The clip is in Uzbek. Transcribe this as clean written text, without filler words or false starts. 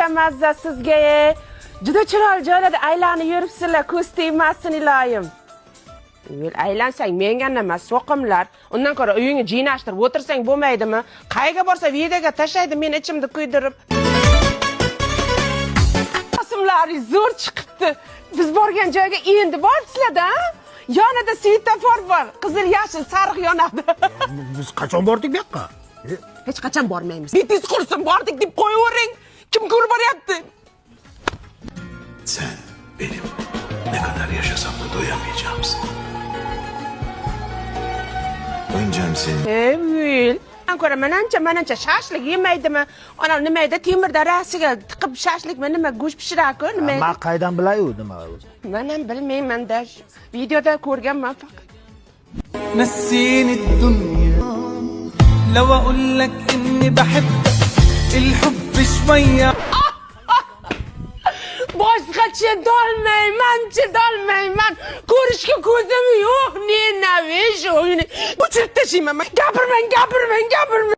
qancha mazza sizga. Juda chiroyli joylarda aylanib yuribsizlar, ko'z tegmasin iloyim. Aylansang menga nima, so'qimlar. Undan ko'ra uyingni jinashtirib o'tirsang bo'lmaydimi? Qayga borsa videoga tashlaydi meni ichimda kuydirib. Rasmlaringiz zo'r chiqibdi. Biz borgan joyga endi boribsizlar-da? Yonida svetofor bor, qizil, yashil, sariq yonadi. Biz qachon bordik bu yoqqa? Hech qachon bormaymiz. Bitingiz qursin, bordik deb qo'yavering. Kim ko'rib boryapti? Sen benim ne kadar yaşasam da doyamayacağımsın. Öncem senin. Emil. Ko'ra manancha shashlik yemaydimi? Ona nimayda temirda rasiga tiqib shashlikmi nima go'sht pishiradi-ku, nima? Men qaydan bilay-u nima o'zi? Men ham bilmayman-da. Videoda ko'rganman faqat. نسيني الدنيا لو اقول لك اني بحبك الحب شويه Boshqacha dolmayman. Ko'rishga ko'zim yo'q. Ne navish o'yini. O'chirib tashlayman. Gapirmang.